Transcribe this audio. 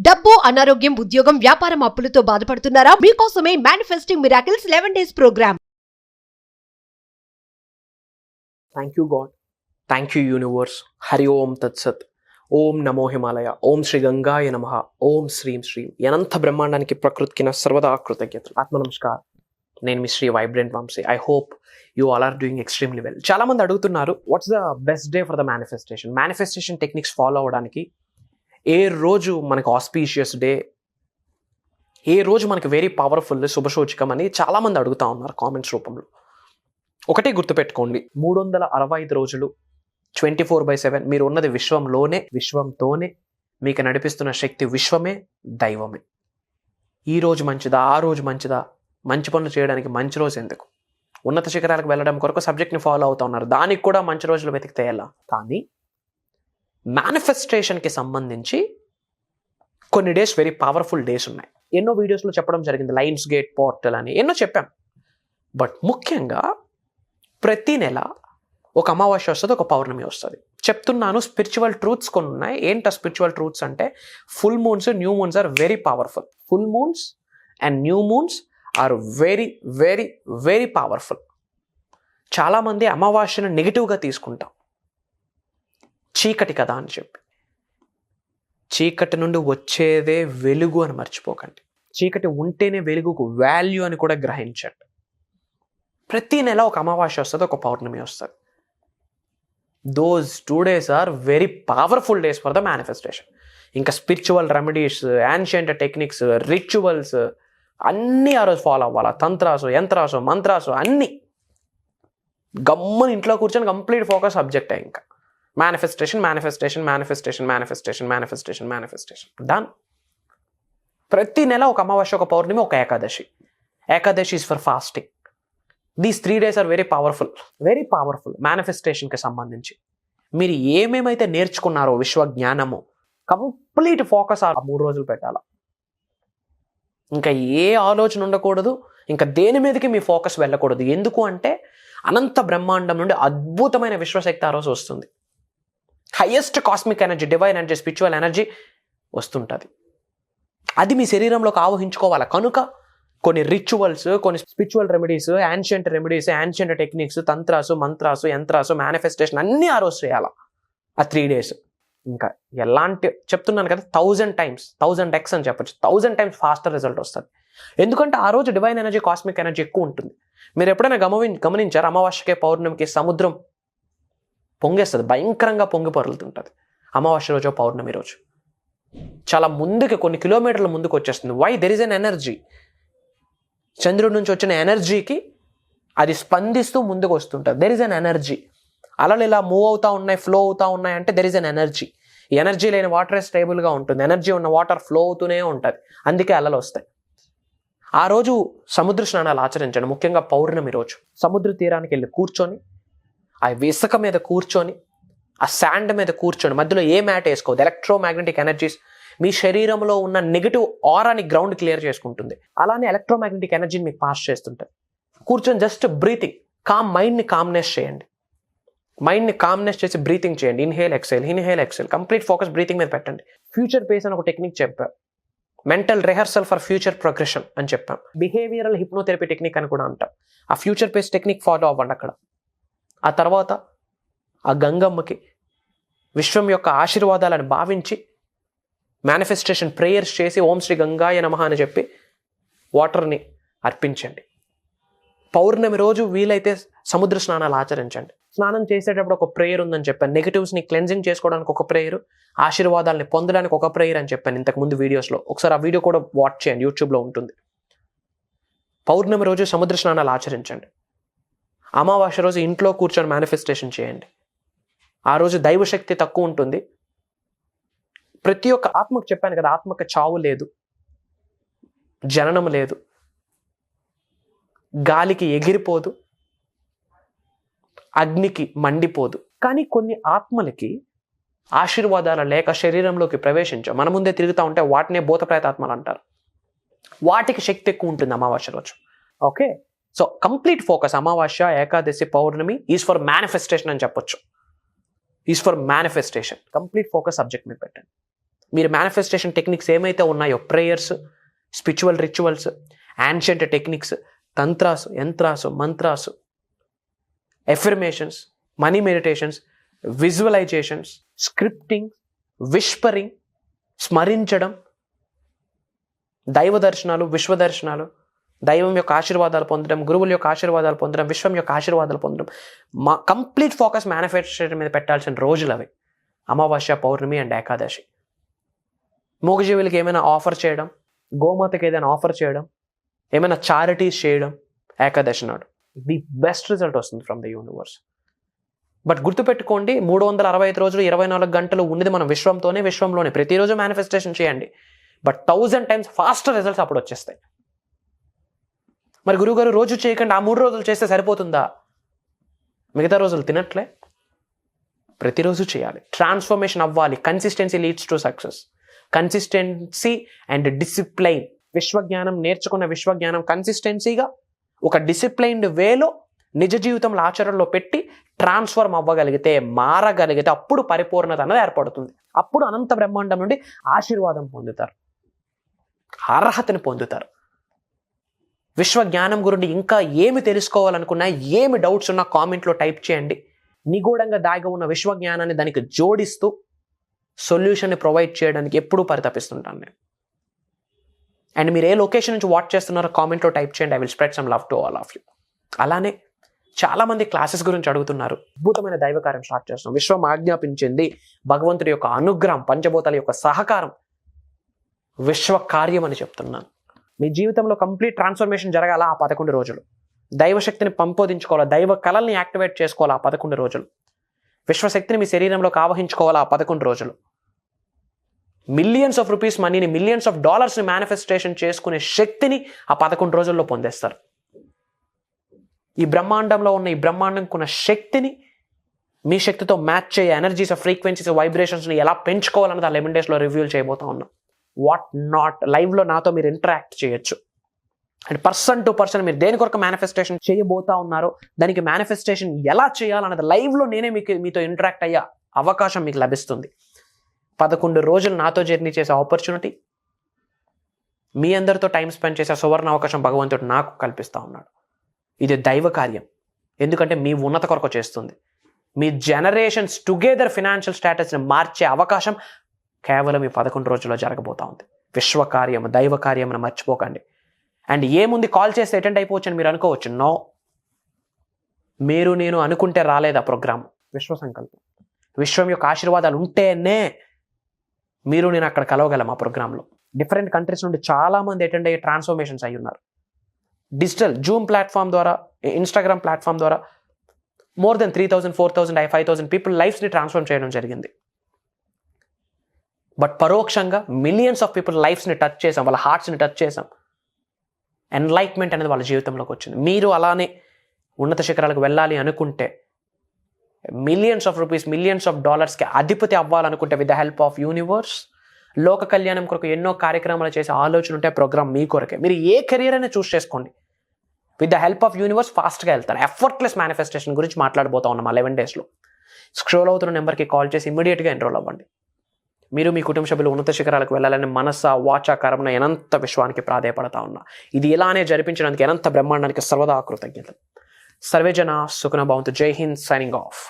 డబ్బు, అనారోగ్యం, ఉద్యోగం, వ్యాపారం, అప్పులతో బాధపడుతున్నారా? మీకోసమే manifesting miracles 11 days programme. Thank you God, thank you universe. Hari Om తత్సత్. ఓం నమో హిమాలయ. ఓం శ్రీ గంగాయ నమః. ఓం శ్రీం శ్రీం. అనంత బ్రహ్మాండానికి ప్రకృతికి నా సర్వదా కృతజ్ఞతలు. ఆత్మ నమస్కారం. నేను మీ Shri vibrant Vamshi. I hope you all are doing extremely well. చాలా మంది అడుగుతున్నారు, what's the best day for the manifestation? Manifestation techniques follow అవడానికి ఏ రోజు మనకు ఆస్పీషియస్ డే, ఏ రోజు మనకి వెరీ పవర్ఫుల్ శుభసూచకం అని చాలామంది అడుగుతూ ఉన్నారు కామెంట్స్ రూపంలో. ఒకటే గుర్తుపెట్టుకోండి, 365 రోజులు 24/7 మీరు ఉన్నది విశ్వంలోనే, విశ్వంతోనే. మీకు నడిపిస్తున్న శక్తి విశ్వమే, దైవమే. ఈ రోజు మంచిదా, ఆ రోజు మంచిదా? మంచి పనులు చేయడానికి మంచి రోజు ఎందుకు? ఉన్నత శిఖరాలకు వెళ్ళడం కొరకు సబ్జెక్ట్ని ఫాలో అవుతా ఉన్నారు, దానికి కూడా మంచి రోజులు వెతికితే ఎలా? కానీ మేనిఫెస్టేషన్కి సంబంధించి కొన్ని డేస్ వెరీ పవర్ఫుల్ డేస్ ఉన్నాయి. ఎన్నో వీడియోస్లో చెప్పడం జరిగింది, లయన్స్ గేట్ పోర్టల్ అని ఎన్నో చెప్పాం. బట్ ముఖ్యంగా ప్రతి నెల ఒక అమావాస్య వస్తుంది, ఒక పౌర్ణమి వస్తుంది. చెప్తున్నాను, స్పిరిచువల్ ట్రూత్స్ కొన్ని ఉన్నాయి. ఏంటి స్పిరిచువల్ ట్రూత్స్ అంటే, full moons, new moons are very powerful. Full moons and new moons are very very very powerful. చాలామంది అమావాస్యను నెగిటివ్గా తీసుకుంటాం, చీకటి కదా అని చెప్పి. చీకటి నుండి వచ్చేదే వెలుగు అని మర్చిపోకండి. చీకటి ఉంటేనే వెలుగుకు వాల్యూ అని కూడా గ్రహించండి. ప్రతి నెల ఒక అమావాస్య వస్తుంది, ఒక పౌర్ణమి వస్తుంది. Those 2 days are very powerful days for the manifestation. ఇంకా spiritual remedies, ancient techniques, rituals అన్నీ ఆ రోజు ఫాలో అవ్వాలి. తంత్రాసు, యంత్రాసు, మంత్రాసు అన్నీ. గమ్మని ఇంట్లో కూర్చొని కంప్లీట్ ఫోకస్ సబ్జెక్టే. ఇంకా manifestation, manifestation, manifestation, manifestation, manifestation, manifestation, done. ప్రతి నెల ఒక అమావాస్య, ఒక పౌర్ణమి, ఒక ఏకాదశి. ఏకాదశి is for fasting. These 3 days are very powerful, very powerful. మేనిఫెస్టేషన్కి సంబంధించి మీరు ఏమేమైతే నేర్చుకున్నారో విశ్వ జ్ఞానము, కంప్లీట్ ఫోకస్ ఆ 3 రోజులు పెట్టాలి. ఇంకా ఏ ఆలోచన ఉండకూడదు, ఇంకా దేని మీదకి మీ ఫోకస్ వెళ్ళకూడదు. ఎందుకు అంటే, అనంత బ్రహ్మాండం నుండి అద్భుతమైన విశ్వశక్తి ఆ రోజు వస్తుంది. Highest cosmic energy, divine energy, spiritual energy వస్తుంటుంది. అది మీ శరీరంలోకి ఆవహించుకోవాలి. కనుక కొన్ని రిచువల్స్, కొన్ని spiritual remedies, ancient remedies, ancient techniques, తంత్రాసు, మంత్రాసు, యంత్రాసు, మేనిఫెస్టేషన్ అన్నీ ఆ రోజు చేయాలి ఆ 3 days. ఇంకా ఎలాంటి చెప్తున్నాను కదా, 1000 times, 1000x అని చెప్పచ్చు, 1000 times ఫాస్టర్ రిజల్ట్ వస్తుంది. ఎందుకంటే ఆ రోజు డివైన్ ఎనర్జీ, కాస్మిక్ ఎనర్జీ ఎక్కువ ఉంటుంది. మీరు ఎప్పుడైనా గమనించారు, అమావాస్యకి పౌర్ణమికి సముద్రం పొంగేస్తుంది, భయంకరంగా పొంగి పొరలుతుంటుంది. అమావాస్య రోజు, పౌర్ణమి రోజు చాలా ముందుకి, కొన్ని కిలోమీటర్ల ముందుకు వచ్చేస్తుంది. Why? There is an energy. చంద్రుడి నుంచి వచ్చిన ఎనర్జీకి అది స్పందిస్తూ ముందుకు వస్తుంటుంది. There is an energy. అలలు ఇలా మూవ్ అవుతూ ఉన్నాయి, ఫ్లో అవుతూ ఉన్నాయి అంటే there is an energy. Energy లేని వాటర్ స్టేబుల్గా ఉంటుంది, ఎనర్జీ ఉన్న వాటర్ ఫ్లో అవుతూనే ఉంటుంది, అందుకే అలలు వస్తాయి. ఆ రోజు సముద్ర స్నానాలు ఆచరించండి. ముఖ్యంగా పౌర్ణమి రోజు సముద్ర తీరానికి వెళ్ళి కూర్చొని, ఆ ఇసుక మీద కూర్చొని, ఆ శాండ్ మీద కూర్చొని, మధ్యలో ఏ మ్యాట్ వేసుకోవద్దు. ఎలక్ట్రోమాగ్నెటిక్ ఎనర్జీస్ మీ శరీరంలో ఉన్న నెగిటివ్ ఆరాని గ్రౌండ్ క్లియర్ చేసుకుంటుంది. అలానే ఎలక్ట్రోమాగ్నెటిక్ ఎనర్జీని మీకు పాస్ చేస్తుంటుంది. కూర్చొని జస్ట్ బ్రీతింగ్, మైండ్ని కామ్నెస్ చేయండి. మైండ్ని కామ్నెస్ చేసి బ్రీతింగ్ చేయండి. Inhale exhale, inhale exhale, complete focus breathing మీద పెట్టండి. ఫ్యూచర్ పేస్ అని ఒక టెక్నిక్ చెప్పాం. Mental rehearsal for future progression అని చెప్పాం. బిహేవియరల్ హిప్నోథెరపీ టెక్నిక్ అని కూడా అంటాం. ఆ ఫ్యూచర్ పేస్ టెక్నిక్ ఫాలో అవ్వండి అక్కడ. ఆ తర్వాత ఆ గంగమ్మకి విశ్వం యొక్క ఆశీర్వాదాలను భావించి మేనిఫెస్టేషన్ ప్రేయర్స్ చేసి, ఓం శ్రీ గంగాయ నమః అని చెప్పి వాటర్ని అర్పించండి. పౌర్ణమి రోజు వీలైతే సముద్ర స్నానాలు ఆచరించండి. స్నానం చేసేటప్పుడు ఒక ప్రేయర్ ఉందని చెప్పాను. నెగిటివ్స్ని క్లెన్జింగ్ చేసుకోవడానికి ఒక ప్రేయర్, ఆశీర్వాదాలని పొందడానికి ఒక ప్రేయర్ అని చెప్పాను ఇంతకుముందు వీడియోస్లో. ఒకసారి ఆ వీడియో కూడా వాచ్ చేయండి, యూట్యూబ్లో ఉంటుంది. పౌర్ణమి రోజు సముద్ర స్నానాలు ఆచరించండి. అమావాస్య రోజు ఇంట్లో కూర్చొని మేనిఫెస్టేషన్ చేయండి. ఆ రోజు దైవశక్తి తక్కువ ఉంటుంది. ప్రతి ఒక్క ఆత్మకు చెప్పాను కదా, ఆత్మకు చావు లేదు, జననం లేదు, గాలికి ఎగిరిపోదు, అగ్నికి మండిపోదు. కానీ కొన్ని ఆత్మలకి ఆశీర్వాదాలు లేక శరీరంలోకి ప్రవేశించాం, మన ముందే తిరుగుతూ ఉంటే వాటినే భూత ప్రేతాత్మలు అంటారు. వాటికి శక్తి ఎక్కువ ఉంటుంది అమావాస్య రోజు. ఓకే, సో కంప్లీట్ ఫోకస్ అమావాస్య, ఏకాదశి, పౌర్ణమి ఈజ్ ఫర్ మేనిఫెస్టేషన్ అని చెప్పొచ్చు. Is for manifestation. Complete focus subject మీద పెట్టండి. మీరు మేనిఫెస్టేషన్ టెక్నిక్స్ ఏమైతే ఉన్నాయో, prayers, spiritual rituals, ancient techniques, తంత్రాసు, యంత్రాసు, మంత్రాసు, affirmations, money meditations, visualisations, scripting, whispering, స్మరించడం, దైవ దర్శనాలు, విశ్వ దర్శనాలు, దైవం యొక్క ఆశీర్వాదాలు పొందడం, గురువుల యొక్క ఆశీర్వాదాలు పొందడం, విశ్వం యొక్క ఆశీర్వాదాలు పొందడం, మా కంప్లీట్ ఫోకస్ మేనిఫెస్టేషన్ మీద పెట్టాల్సిన రోజులు అవి. అమావాస్య, పౌర్ణమి అండ్ ఏకాదశి. మూగజీవులకి ఏమైనా ఆఫర్ చేయడం, గోమాతకి ఏదైనా ఆఫర్ చేయడం, ఏమైనా చారిటీస్ చేయడం ఏకాదశి నాడు ది బెస్ట్ రిజల్ట్ వస్తుంది ఫ్రమ్ ద యూనివర్స్. బట్ గుర్తుపెట్టుకోండి, 365 రోజులు 24 గంటలు ఉన్నది మనం విశ్వంలోనే. ప్రతిరోజు మేనిఫెస్టేషన్ చేయండి, బట్ 1000 times ఫాస్టర్ రిజల్ట్స్ అప్పుడు వచ్చేస్తాయి. మరి గురువుగారు రోజు చేయకండి, ఆ 3 రోజులు చేస్తే సరిపోతుందా? మిగతా రోజులు తినట్లే? ప్రతిరోజు చేయాలి, ట్రాన్స్ఫర్మేషన్ అవ్వాలి. Consistency leads to success. Consistency and discipline. విశ్వజ్ఞానం నేర్చుకున్న విశ్వజ్ఞానం కన్సిస్టెన్సీగా ఒక డిసిప్లైన్డ్ వేలో నిజ జీవితంలో ఆచరణలో పెట్టి ట్రాన్స్ఫర్మ్ అవ్వగలిగితే, మారగలిగితే అప్పుడు పరిపూర్ణత అన్నది ఏర్పడుతుంది. అప్పుడు అనంత బ్రహ్మాండం నుండి ఆశీర్వాదం పొందుతారు, అర్హతని పొందుతారు. విశ్వజ్ఞానం గురించి ఇంకా ఏమి తెలుసుకోవాలనుకున్నా, ఏమి డౌట్స్ ఉన్నా కామెంట్లో టైప్ చేయండి. నిగూఢంగా దాగి ఉన్న విశ్వజ్ఞానాన్ని దానికి జోడిస్తూ సొల్యూషన్ని ప్రొవైడ్ చేయడానికి ఎప్పుడూ పరితపిస్తుంటాను నేను. అండ్ మీరు ఏ లొకేషన్ నుంచి వాచ్ చేస్తున్నారో కామెంట్లో టైప్ చేయండి. I will spread some love to all of you. అలానే చాలామంది క్లాసెస్ గురించి అడుగుతున్నారు. అద్భుతమైన దైవ కార్యం స్టార్ట్ చేస్తున్నాం. విశ్వం ఆజ్ఞాపించింది, భగవంతుడి యొక్క అనుగ్రహం, పంచభూతాల యొక్క సహకారం విశ్వ కార్యం అని చెప్తున్నాను. మీ జీవితంలో కంప్లీట్ ట్రాన్స్ఫర్మేషన్ జరగాల ఆ 11 రోజులు. దైవశక్తిని పంపొదించుకోవాలా, దైవ కళల్ని యాక్టివేట్ చేసుకోవాలా ఆ 11 రోజులు. విశ్వశక్తిని మీ శరీరంలోకి ఆవహించుకోవాలా ఆ 11 రోజులు. మిలియన్స్ ఆఫ్ రూపీస్ మనీని, మిలియన్స్ ఆఫ్ డాలర్స్ని మేనిఫెస్టేషన్ చేసుకునే శక్తిని ఆ 11 రోజుల్లో పొందేస్తారు. ఈ బ్రహ్మాండంలో ఉన్న, ఈ బ్రహ్మాండంకు ఉన్న శక్తిని మీ శక్తితో మ్యాచ్ చేయ ఎనర్జీస్, ఫ్రీక్వెన్సీస్, వైబ్రేషన్స్ని ఎలా పెంచుకోవాలన్నది ఆ 11 daysలో రివ్యూ చేయబోతా ఉన్నాం. వాట్ నాట్ లైవ్లో నాతో మీరు ఇంటరాక్ట్ చేయొచ్చు. అండ్ పర్సన్ టు పర్సన్ మీరు దేని కొరకు మేనిఫెస్టేషన్ చేయబోతా ఉన్నారో, దానికి మేనిఫెస్టేషన్ ఎలా చేయాలన్నది లైవ్లో నేనే మీతో ఇంటరాక్ట్ అయ్యే అవకాశం మీకు లభిస్తుంది. 11 రోజులు నాతో జర్నీ చేసే ఆపర్చునిటీ, మీ అందరితో టైం స్పెండ్ చేసే సువర్ణ అవకాశం భగవంతుడు నాకు కల్పిస్తూ ఉన్నాడు. ఇది దైవ కార్యం. ఎందుకంటే మీ ఉన్నత కొరకు చేస్తుంది. మీ జనరేషన్స్ టుగెదర్ ఫినాన్షియల్ స్టేటస్ని మార్చే అవకాశం కేవలం ఈ 11 రోజుల్లో జరగబోతా ఉంది. విశ్వ కార్యం, దైవ కార్యం అని మర్చిపోకండి. అండ్ ఏముంది, కాల్ చేస్తే అటెండ్ అయిపోవచ్చు అని మీరు అనుకోవచ్చు. నో, మీరు నేను అనుకుంటే రాలేదు ఆ ప్రోగ్రామ్. విశ్వ సంకల్పం, విశ్వం యొక్క ఆశీర్వాదాలు ఉంటేనే మీరు నేను అక్కడ కలవగలం ఆ ప్రోగ్రాంలో. డిఫరెంట్ కంట్రీస్ నుండి చాలామంది అటెండ్ అయ్యే ట్రాన్స్ఫర్మేషన్స్ అయి ఉన్నారు. డిజిటల్ జూమ్ ప్లాట్ఫామ్ ద్వారా, ఇన్స్టాగ్రామ్ ప్లాట్ఫామ్ ద్వారా మోర్ దెన్ 3,000, 4,000, 5,000 పీపుల్ లైఫ్స్ని ట్రాన్స్ఫార్మ్ చేయడం జరిగింది. బట్ పరోక్షంగా మిలియన్స్ ఆఫ్ పీపుల్ లైఫ్స్ని టచ్ చేసాం, వాళ్ళ హార్ట్స్ని టచ్ చేసాం. ఎన్లైట్మెంట్ అనేది వాళ్ళ జీవితంలోకి వచ్చింది. మీరు అలానే ఉన్నత శిఖరాలకు వెళ్ళాలి అనుకుంటే, millions of rupees, millions of డాలర్స్కి అధిపతి అవ్వాలనుకుంటే, with the help of universe, లోక కళ్యాణం కొరకు ఎన్నో కార్యక్రమాలు చేసే ఆలోచన ఉంటే ప్రోగ్రామ్ మీ కొరకే. మీరు ఏ కెరియర్ అయినా చూస్ చేసుకోండి. With the help of universe ఫాస్ట్గా వెళ్తారు. ఎఫర్ట్లెస్ మేనిఫెస్టేషన్ గురించి మాట్లాడబోతా ఉన్నాం 11 daysలో. స్క్రోల్ అవుతున్న నెంబర్కి కాల్ చేసి ఇమ్మీడియట్గా ఎన్రోల్ అవ్వండి. మీరు మీ కుటుంబ సభ్యులు ఉన్నత శిఖరాలకు వెళ్ళాలని మనస, వాచ, కర్మన అనంత విశ్వానికి ప్రాధేయపడతా ఉన్నా. ఇది ఇలానే జరిపించడానికి అనంత బ్రహ్మాండానికి సర్వదా కృతజ్ఞతలు. సర్వే జన సుఖినో భవంతు. జై హింద్. Signing off.